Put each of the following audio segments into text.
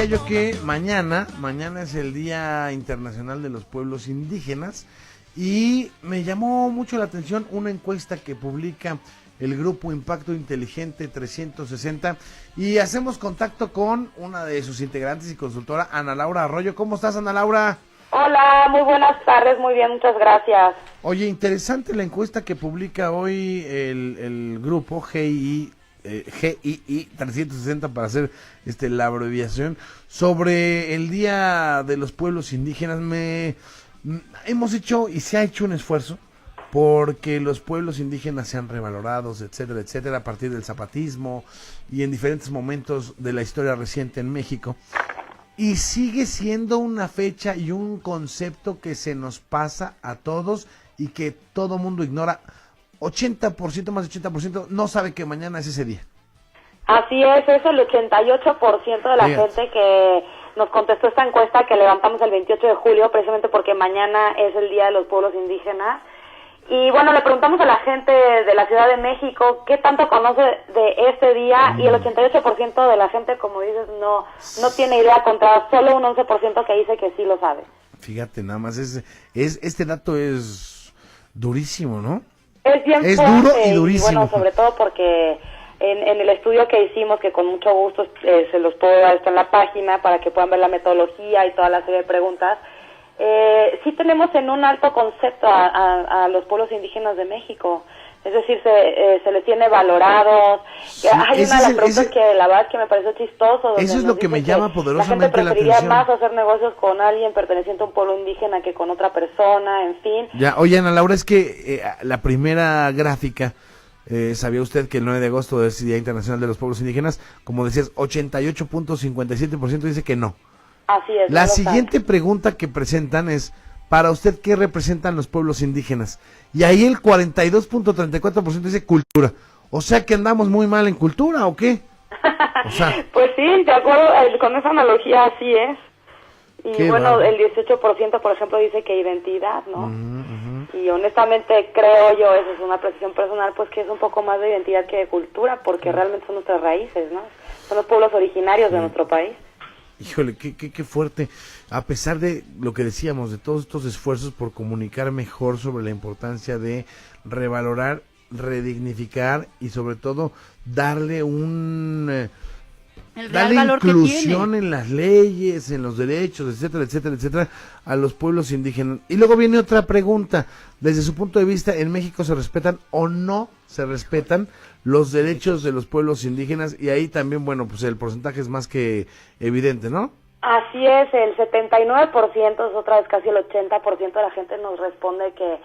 decía yo que mañana es el Día Internacional de los Pueblos Indígenas y me llamó mucho la atención una encuesta que publica el grupo Impacto Inteligente 360 y hacemos contacto con una de sus integrantes y consultora, Ana Laura Arroyo. ¿Cómo estás, Ana Laura? Hola, muy buenas tardes, muy bien, muchas gracias. Oye, interesante la encuesta que publica hoy el grupo GII 360 para hacer la abreviación sobre el Día de los Pueblos Indígenas. Hemos hecho y se ha hecho un esfuerzo porque los pueblos indígenas sean revalorados, etcétera, etcétera, a partir del zapatismo y en diferentes momentos de la historia reciente en México. Y sigue siendo una fecha y un concepto que se nos pasa a todos y que todo mundo ignora. 80%, más de 80%, no sabe que mañana es ese día. Así es el 88% de la gente que nos contestó esta encuesta que levantamos el 28 de julio, precisamente porque mañana es el Día de los Pueblos Indígenas. Y bueno, le preguntamos a la gente de la Ciudad de México qué tanto conoce de este día y el 88% de la gente, como dices, no tiene idea, contra solo un 11% que dice que sí lo sabe. Fíjate, nada más, este dato es durísimo, ¿no? Es bien es fuerte, duro y durísimo. Y bueno, sobre todo porque en el estudio que hicimos, que con mucho gusto se los puedo dar, está en la página para que puedan ver la metodología y toda la serie de preguntas, sí tenemos en un alto concepto a los pueblos indígenas de México. Es decir, se les tiene valorados. Sí, hay una de las preguntas que la verdad es que me pareció chistoso. Eso es lo que me llama poderosamente la atención. La gente preferiría más hacer negocios con alguien perteneciente a un pueblo indígena que con otra persona, en fin. Ya, oye, Ana Laura, es que la primera gráfica, ¿sabía usted que el 9 de agosto es el Día Internacional de los Pueblos Indígenas? Como decías, 88.57% dice que no. Así es. La siguiente pregunta que presentan es, para usted, ¿qué representan los pueblos indígenas? Y ahí el 42.34% dice cultura. O sea que andamos muy mal en cultura, ¿o qué? O sea, pues sí, de acuerdo, con esa analogía así es. Y bueno, el 18%, por ejemplo, dice que identidad, ¿no? Y honestamente creo yo, esa es una precisión personal, pues que es un poco más de identidad que de cultura, porque realmente son nuestras raíces, ¿no? Son los pueblos originarios de nuestro país. Híjole, qué fuerte. A pesar de lo que decíamos, de todos estos esfuerzos por comunicar mejor sobre la importancia de revalorar, redignificar y sobre todo darle darle inclusión en las leyes, en los derechos, etcétera, etcétera, etcétera, a los pueblos indígenas. Y luego viene otra pregunta. Desde su punto de vista, ¿en México se respetan o no se respetan los derechos de los pueblos indígenas? Y ahí también, bueno, pues el porcentaje es más que evidente, ¿no? Así es, el 79%, es otra vez casi el 80% de la gente nos responde que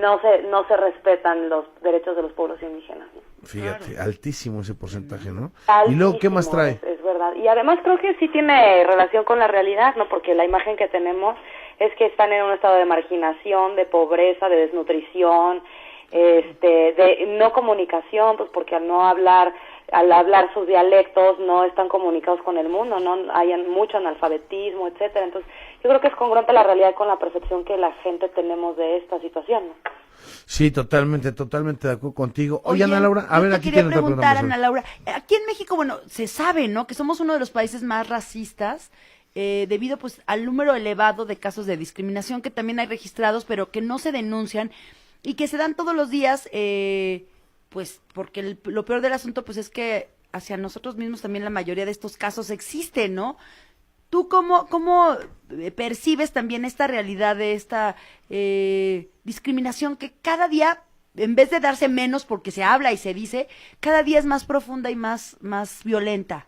no se respetan los derechos de los pueblos indígenas, ¿no? Fíjate, claro. Altísimo ese porcentaje, ¿no? Altísimo, y luego, ¿qué más trae? Es verdad, y además creo que sí tiene relación con la realidad, ¿no? Porque la imagen que tenemos es que están en un estado de marginación, de pobreza, de desnutrición, de no comunicación, pues porque al hablar sus dialectos no están comunicados con el mundo, no hay mucho analfabetismo, etcétera. Entonces, yo creo que es congruente la realidad con la percepción que la gente tenemos de esta situación, ¿no? Sí, totalmente de acuerdo contigo. Oye, Ana Laura, a ver, aquí quería preguntar, Ana Laura, aquí en México, bueno, se sabe, ¿no?, que somos uno de los países más racistas, debido pues al número elevado de casos de discriminación que también hay registrados, pero que no se denuncian y que se dan todos los días, pues porque lo peor del asunto pues es que hacia nosotros mismos también la mayoría de estos casos existen, ¿no? ¿Tú cómo percibes también esta realidad de esta discriminación que cada día, en vez de darse menos porque se habla y se dice, cada día es más profunda y más violenta?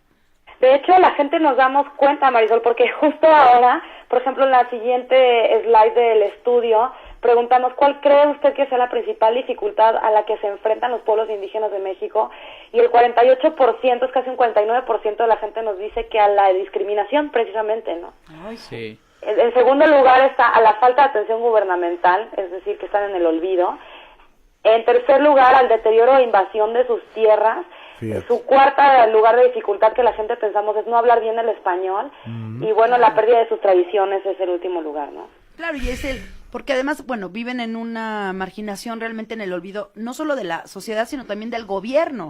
De hecho, la gente nos damos cuenta, Marisol, porque justo ahora, por ejemplo, en la siguiente slide del estudio, preguntamos ¿cuál cree usted que sea la principal dificultad a la que se enfrentan los pueblos indígenas de México? Y el 48%, es casi un 49% de la gente nos dice que a la discriminación precisamente, ¿no? Ay, sí. En segundo lugar está a la falta de atención gubernamental, es decir, que están en el olvido. En tercer lugar, al deterioro e invasión de sus tierras. Fíjate. Su cuarta lugar de dificultad que la gente pensamos es no hablar bien el español. Y bueno, la pérdida de sus tradiciones es el último lugar, ¿no? Claro, y es Porque además, bueno, viven en una marginación realmente en el olvido, no solo de la sociedad, sino también del gobierno.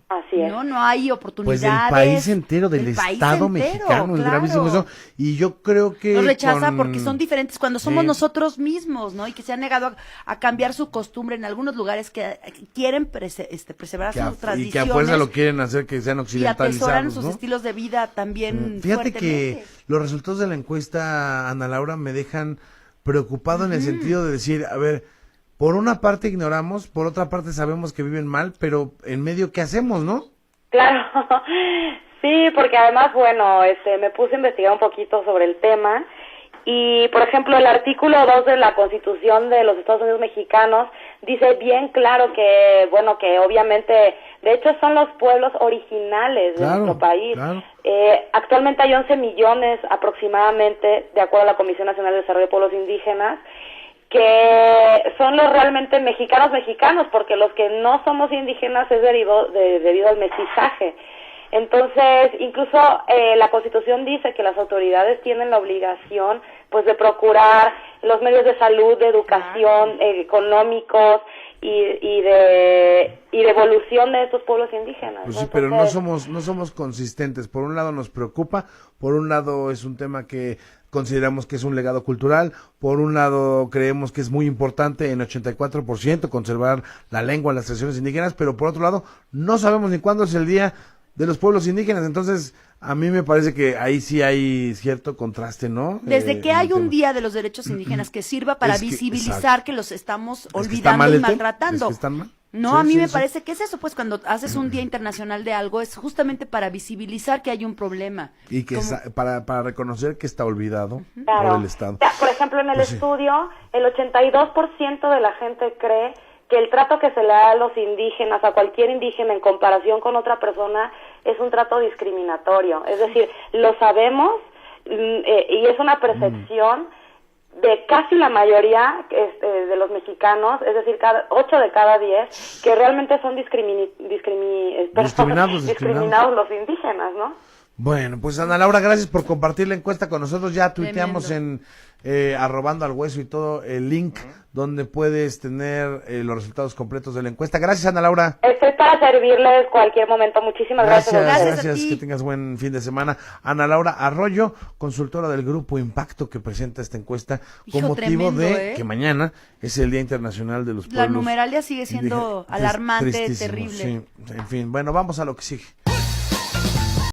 Así es. No hay Pues oportunidades. del país entero, del país Estado entero, mexicano, es claro. gravísimo eso. Y yo creo que Los rechaza con- porque son diferentes cuando somos Sí. nosotros mismos, ¿no? Y que se han negado a cambiar su costumbre en algunos lugares que quieren preservar que a- sus tradiciones y que a fuerza lo quieren hacer que sean y occidentalizados, atesoran sus ¿no? estilos de vida también Fíjate que fuertemente. los resultados de la encuesta, Ana Laura, me dejan preocupado en el sentido de decir, a ver, por una parte ignoramos, por otra parte sabemos que viven mal, pero en medio, ¿qué hacemos, no? Claro, sí, porque además, bueno, me puse a investigar un poquito sobre el tema y, por ejemplo, el artículo 2 de la Constitución de los Estados Unidos Mexicanos dice bien claro que, bueno, que obviamente, de hecho son los pueblos originales de Claro, nuestro país. claro. Actualmente hay 11 millones aproximadamente, de acuerdo a la Comisión Nacional de Desarrollo de Pueblos Indígenas, que son los realmente mexicanos, porque los que no somos indígenas es debido al mestizaje. Entonces, incluso la Constitución dice que las autoridades tienen la obligación, pues, de procurar los medios de salud, de educación, económicos y de evolución de estos pueblos indígenas. Pues ¿no? sí, pero Entonces, no somos consistentes. Por un lado nos preocupa, por un lado es un tema que consideramos que es un legado cultural, por un lado creemos que es muy importante en 84% conservar la lengua, las tradiciones indígenas, pero por otro lado no sabemos ni cuándo es el día de los pueblos indígenas. Entonces, a mí me parece que ahí sí hay cierto contraste, ¿no? Desde que en hay el un tema. día de los derechos indígenas que sirva para Es que- visibilizar exacto. que los estamos ¿Es que está olvidando mal y el tema? maltratando. ¿Es que están mal? No, Sí, a mí sí, me sí. parece que es eso, pues cuando haces un día internacional de algo es justamente para visibilizar que hay un problema. Y que Como- para reconocer que está olvidado claro. por el Estado. O sea, por ejemplo, en el Pues sí. estudio, el 82% de la gente cree que el trato que se le da a los indígenas, a cualquier indígena en comparación con otra persona, es un trato discriminatorio. Es decir, lo sabemos y es una percepción de casi la mayoría de los mexicanos, es decir, 8 de cada 10, que realmente son discriminados los indígenas, ¿no? Bueno, pues Ana Laura, gracias por compartir la encuesta con nosotros. Ya tuiteamos en arrobando al hueso y todo el link donde puedes tener los resultados completos de la encuesta. Gracias, Ana Laura. Estoy para servirles cualquier momento. Muchísimas gracias. a ustedes. Gracias a ti. Que tengas buen fin de semana. Ana Laura Arroyo, consultora del Grupo Impacto, que presenta esta encuesta con Hijo, motivo tremendo, de ¿eh? que mañana es el Día Internacional de los La Pueblos numeralia sigue siendo Indígenas. alarmante, Tristísimo, terrible. sí. En fin, bueno, vamos a lo que sigue.